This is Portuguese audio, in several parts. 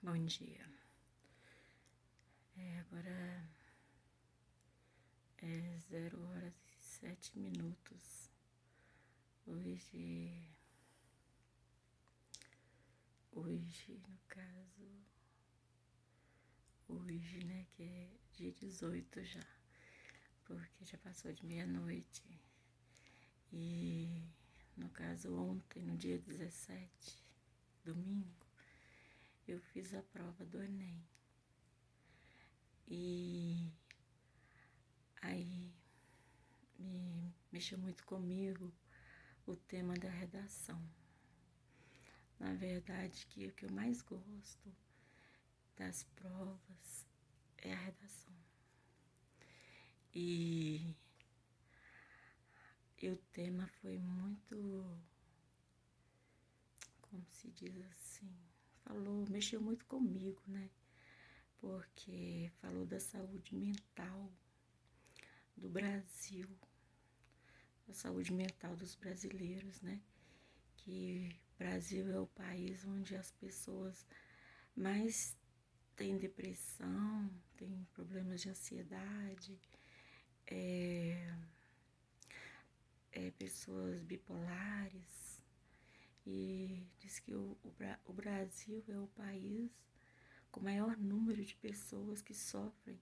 Bom dia. Agora é 0h07. Hoje, no caso, hoje, né, que é dia 18 já, porque já passou de meia-noite. E, no caso, ontem, no dia 17, domingo, eu fiz a prova do Enem. E aí me mexeu muito comigo o tema da redação. Na verdade, que o que eu mais gosto das provas é a redação. E o tema foi muito, como se diz assim, mexeu muito comigo, né? Porque falou da saúde mental do Brasil, da saúde mental dos brasileiros, né? Que o Brasil é o país onde as pessoas mais têm depressão, têm problemas de ansiedade, pessoas bipolares. E diz que o Brasil é o país com o maior número de pessoas que sofrem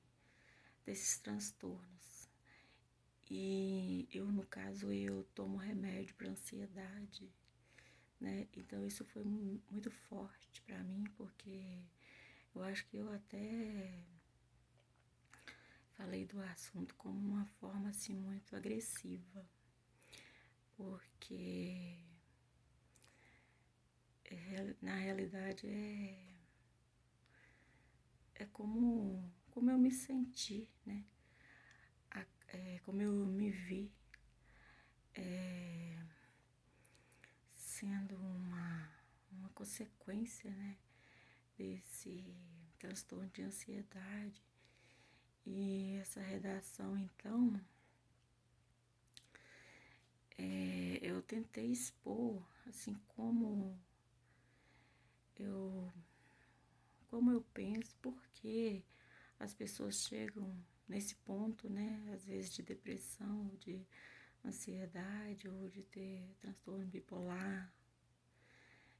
desses transtornos. E eu, no caso, eu tomo remédio para ansiedade, né? Então isso foi muito forte para mim, porque eu acho que eu até falei do assunto como uma forma assim muito agressiva, porque na realidade é como eu me senti, né? Como eu me vi sendo uma consequência, né, desse transtorno de ansiedade. E essa redação, então, eu tentei expor, assim, como eu penso, porque as pessoas chegam nesse ponto, né, às vezes de depressão, de ansiedade ou de ter transtorno bipolar.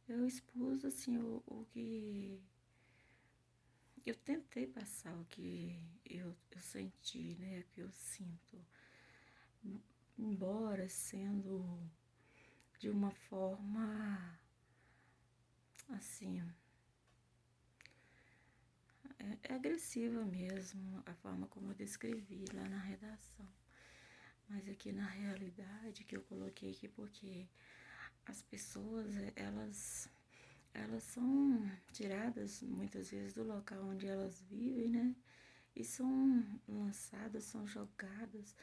Eu expus, assim, o que eu tentei passar, o que eu senti, né, o que eu sinto, embora sendo de uma forma, assim, é agressiva mesmo, a forma como eu descrevi lá na redação. Mas aqui na realidade que eu coloquei aqui, porque as pessoas, elas são tiradas muitas vezes do local onde elas vivem, né? E são lançadas, são jogadas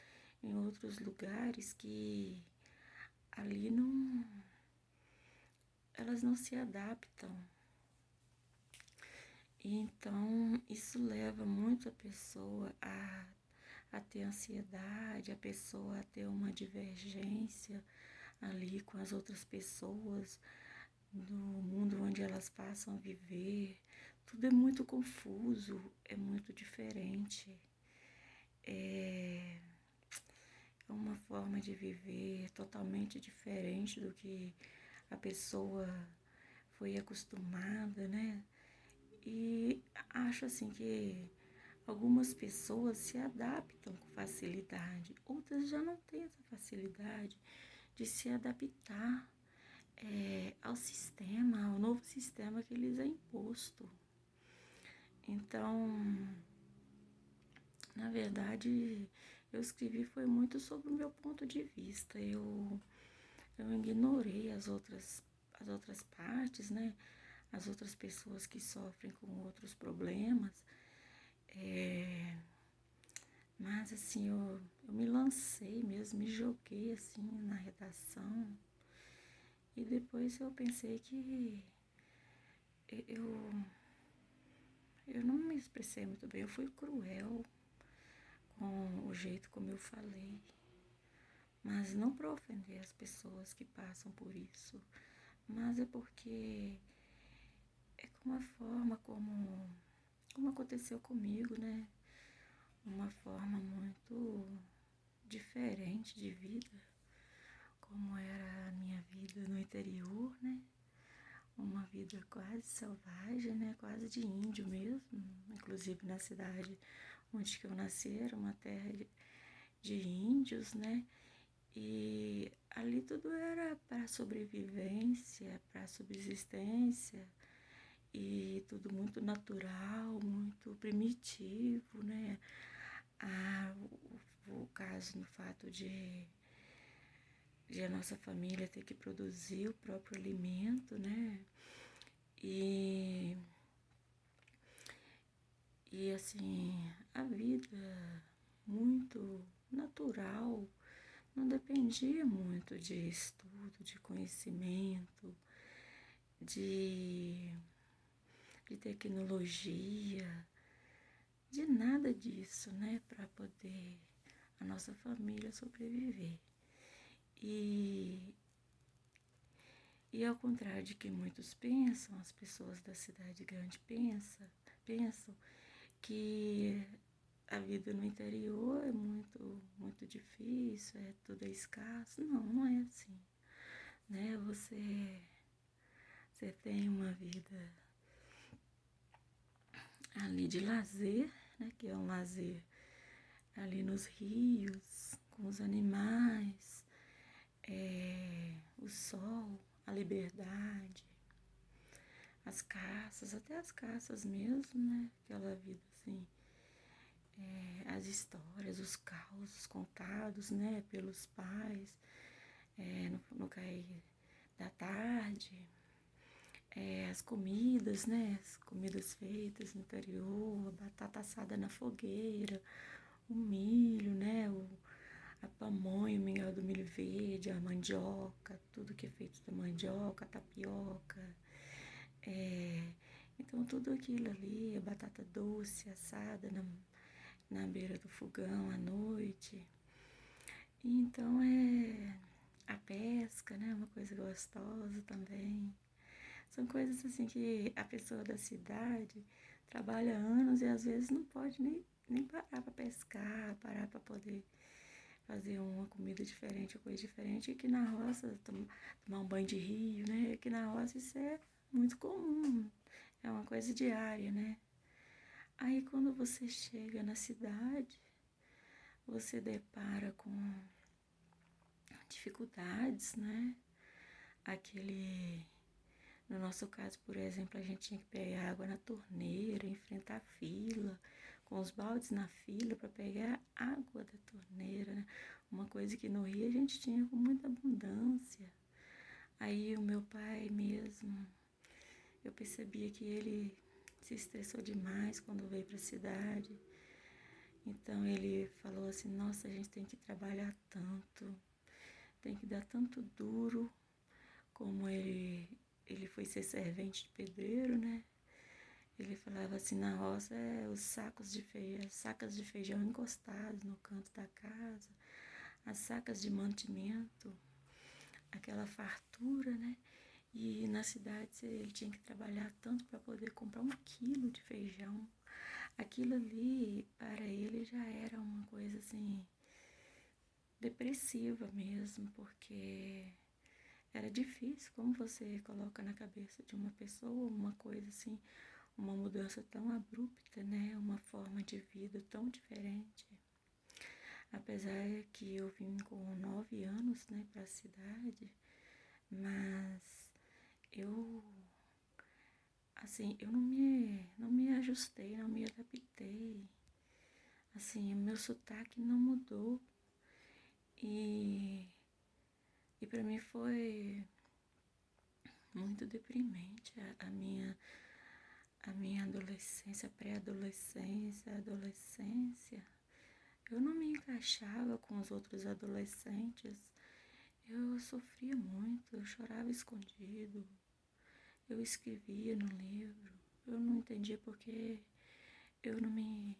em outros lugares que ali elas não se adaptam. E então isso leva muito a pessoa a ter ansiedade, a pessoa a ter uma divergência ali com as outras pessoas do mundo onde elas passam a viver. Tudo é muito confuso, é muito diferente. É uma forma de viver totalmente diferente do que a pessoa foi acostumada, né? E acho assim que algumas pessoas se adaptam com facilidade, outras já não têm essa facilidade de se adaptar ao sistema, ao novo sistema que lhes é imposto. Então, na verdade, eu escrevi foi muito sobre o meu ponto de vista. Eu ignorei as outras partes, né? As outras pessoas que sofrem com outros problemas. Mas assim, eu me lancei mesmo, me joguei assim na redação. E depois eu pensei que eu não me expressei muito bem, eu fui cruel com o jeito como eu falei. Mas não para ofender as pessoas que passam por isso, mas é porque é uma forma como aconteceu comigo, né? Uma forma muito diferente de vida, como era a minha vida no interior, né? Uma vida quase selvagem, né? Quase de índio mesmo, inclusive na cidade onde que eu nasci, era uma terra de índios, né? E ali tudo era para sobrevivência, para subsistência, e tudo muito natural, muito primitivo, né? O caso no fato de a nossa família ter que produzir o próprio alimento, né? E, e assim, a vida muito natural, não dependia muito de estudo, de conhecimento, de, de tecnologia, de nada disso, né, para poder a nossa família sobreviver. E, e ao contrário de que muitos pensam, as pessoas da cidade grande pensam que a vida no interior é muito difícil, tudo é escasso. Não, não é assim, né? Você tem uma vida ali de lazer, né? Que é um lazer ali nos rios, com os animais, o sol, a liberdade, as caças, até as caças mesmo, né? Aquela vida assim, as histórias, os causos contados, né? Pelos pais, no cair da tarde, as comidas, né? As comidas feitas no interior, a batata assada na fogueira, o milho, né? A pamonha, o mingau do milho verde, a mandioca, tudo que é feito da mandioca, a tapioca. Então tudo aquilo ali, a batata doce assada na beira do fogão à noite. Então a pesca, né? Uma coisa gostosa também. São coisas assim que a pessoa da cidade trabalha anos e às vezes não pode nem parar para pescar, parar para poder fazer uma comida diferente, uma coisa diferente. E que na roça, tomar um banho de rio, né? Que na roça isso é muito comum, é uma coisa diária, né? Aí quando você chega na cidade, você depara com dificuldades, né? No nosso caso, por exemplo, a gente tinha que pegar água na torneira, enfrentar a fila, com os baldes na fila para pegar água da torneira, né? Uma coisa que no Rio a gente tinha com muita abundância. Aí o meu pai mesmo, eu percebia que ele se estressou demais quando veio para a cidade. Então ele falou assim, nossa, a gente tem que trabalhar tanto, tem que dar tanto duro, como ele foi ser servente de pedreiro, né? Ele falava assim, na roça os sacas de feijão encostados no canto da casa, as sacas de mantimento, aquela fartura, né? E na cidade ele tinha que trabalhar tanto para poder comprar 1 quilo de feijão. Aquilo ali, para ele, já era uma coisa assim, depressiva mesmo, porque era difícil. Como você coloca na cabeça de uma pessoa uma coisa assim, uma mudança tão abrupta, né? Uma forma de vida tão diferente. Apesar que eu vim com 9 anos, né, para a cidade, mas eu, assim, eu não me ajustei, não me adaptei. Assim, o meu sotaque não mudou. E para mim foi muito deprimente a minha adolescência, pré-adolescência, adolescência. Eu não me encaixava com os outros adolescentes. Eu sofria muito, eu chorava escondido. Eu escrevia no livro. Eu não entendia porque eu não me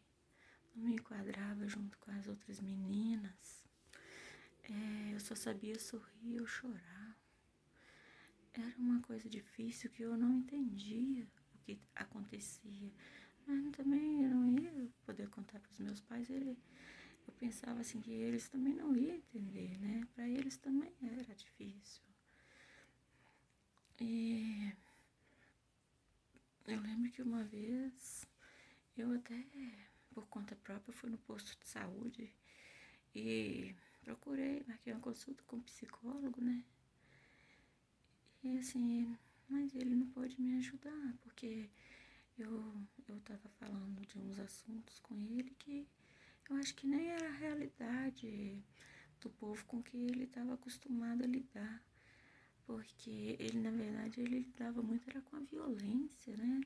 enquadrava junto com as outras meninas. Eu só sabia sorrir ou chorar. Era uma coisa difícil que eu não entendia que acontecia. Mas também eu não ia poder contar para os meus pais. Eu pensava assim que eles também não iam entender, né? Para eles também era difícil. E eu lembro que uma vez eu até, por conta própria, fui no posto de saúde e procurei, marquei uma consulta com um psicólogo, né? E assim, mas ele não pôde me ajudar, porque eu tava falando de uns assuntos com ele que eu acho que nem era a realidade do povo com que ele estava acostumado a lidar. Porque ele, na verdade, ele lidava muito era com a violência, né?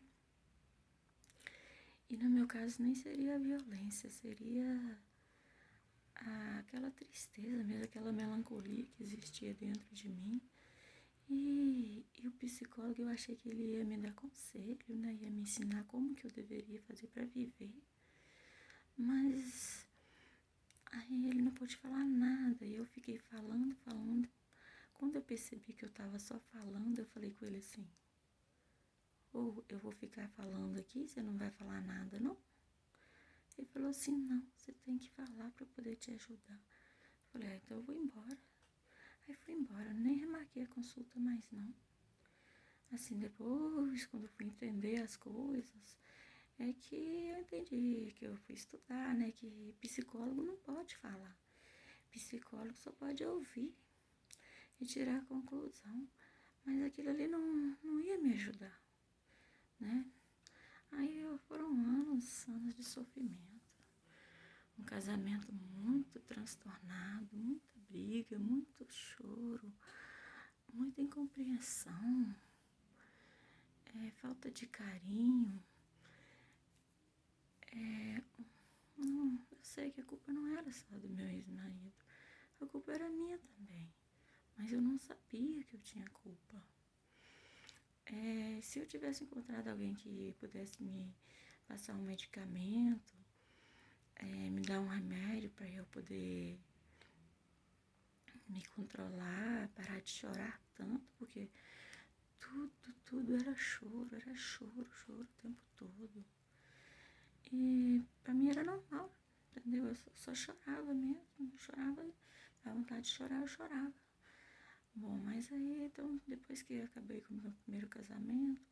E no meu caso nem seria a violência, seria aquela tristeza mesmo, aquela melancolia que existia dentro de mim. E o psicólogo, eu achei que ele ia me dar conselho, né? Ia me ensinar como que eu deveria fazer para viver. Mas aí ele não pôde falar nada. E eu fiquei falando. Quando eu percebi que eu estava só falando, eu falei com ele assim: ou eu vou ficar falando aqui, você não vai falar nada, não? Ele falou assim: não, você tem que falar para eu poder te ajudar. Eu falei: então eu vou embora. Aí fui embora, nem remarquei a consulta mais não. Assim, depois, quando eu fui entender as coisas, é que eu entendi, que eu fui estudar, né, que psicólogo não pode falar. Psicólogo só pode ouvir e tirar a conclusão. Mas aquilo ali não ia me ajudar, né? Aí foram anos de sofrimento. Um casamento muito transtornado, muita briga, muito choro, muita incompreensão, falta de carinho. Eu sei que a culpa não era só do meu ex-marido, a culpa era minha também, mas eu não sabia que eu tinha culpa. Se eu tivesse encontrado alguém que pudesse me passar um medicamento, me dar um remédio para eu poder me controlar, parar de chorar tanto, porque tudo era choro o tempo todo. E pra mim era normal, entendeu? Eu só chorava mesmo, chorava, dava vontade de chorar, eu chorava. Bom, mas aí, então, depois que eu acabei com o meu primeiro casamento,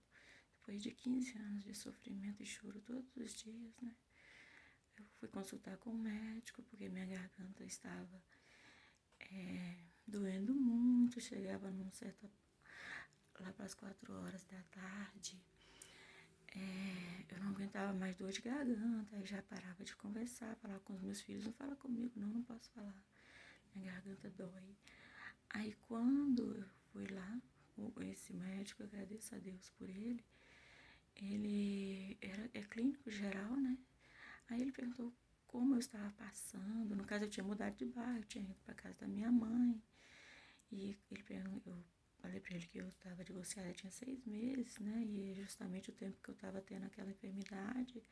depois de 15 anos de sofrimento e choro todos os dias, né? Eu fui consultar com o médico, porque minha garganta estava doendo muito, chegava num certo, lá para as 4 horas da tarde, eu não aguentava mais dor de garganta, aí já parava de conversar, falava com os meus filhos: não fala comigo, não posso falar, minha garganta dói. Aí quando eu fui lá, esse médico, eu agradeço a Deus por ele é clínico geral, né? Aí ele perguntou como eu estava passando. No caso, eu tinha mudado de bairro, eu tinha ido para casa da minha mãe. E ele perguntou, eu falei para ele que eu estava divorciada, tinha 6 meses, né? E justamente o tempo que eu estava tendo aquela enfermidade.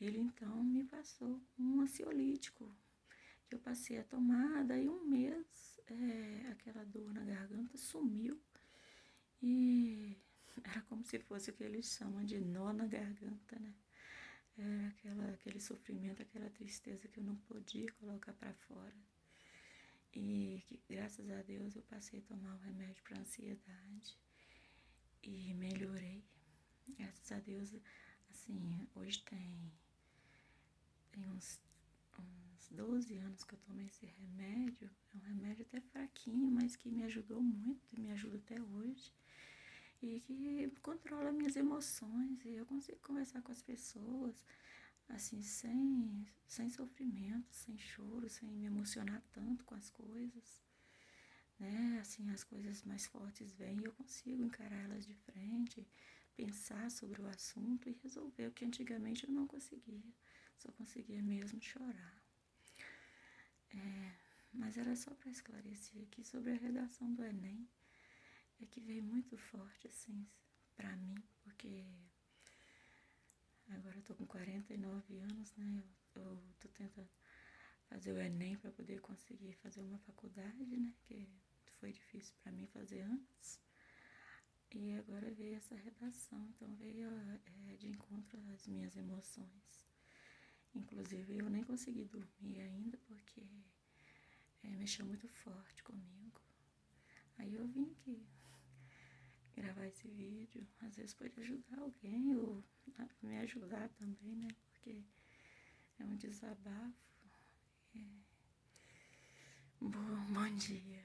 Ele então me passou um ansiolítico, que eu passei a tomar. Daí um mês, aquela dor na garganta sumiu. E era como se fosse o que eles chamam de nó na garganta, né? Era aquele sofrimento, aquela tristeza que eu não podia colocar para fora. E que, graças a Deus, eu passei a tomar o remédio para ansiedade e melhorei. Graças a Deus, assim, hoje tem uns 12 anos que eu tomo esse remédio. É um remédio até fraquinho, mas que me ajudou muito e me ajuda até hoje. E que controla minhas emoções e eu consigo conversar com as pessoas, assim, sem sofrimento, sem choro, sem me emocionar tanto com as coisas, né? Assim, as coisas mais fortes vêm e eu consigo encarar elas de frente, pensar sobre o assunto e resolver, o que antigamente eu não conseguia, só conseguia mesmo chorar. Mas era só para esclarecer aqui sobre a redação do Enem, que veio muito forte, assim, para mim, porque agora eu tô com 49 anos, né? Eu tô tentando fazer o Enem para poder conseguir fazer uma faculdade, né? Que foi difícil para mim fazer antes. E agora veio essa redação, então veio de encontro às minhas emoções. Inclusive eu nem consegui dormir ainda porque mexeu muito forte comigo. Aí eu vim aqui gravar esse vídeo, às vezes pode ajudar alguém ou me ajudar também, né? Porque é um desabafo. Bom dia.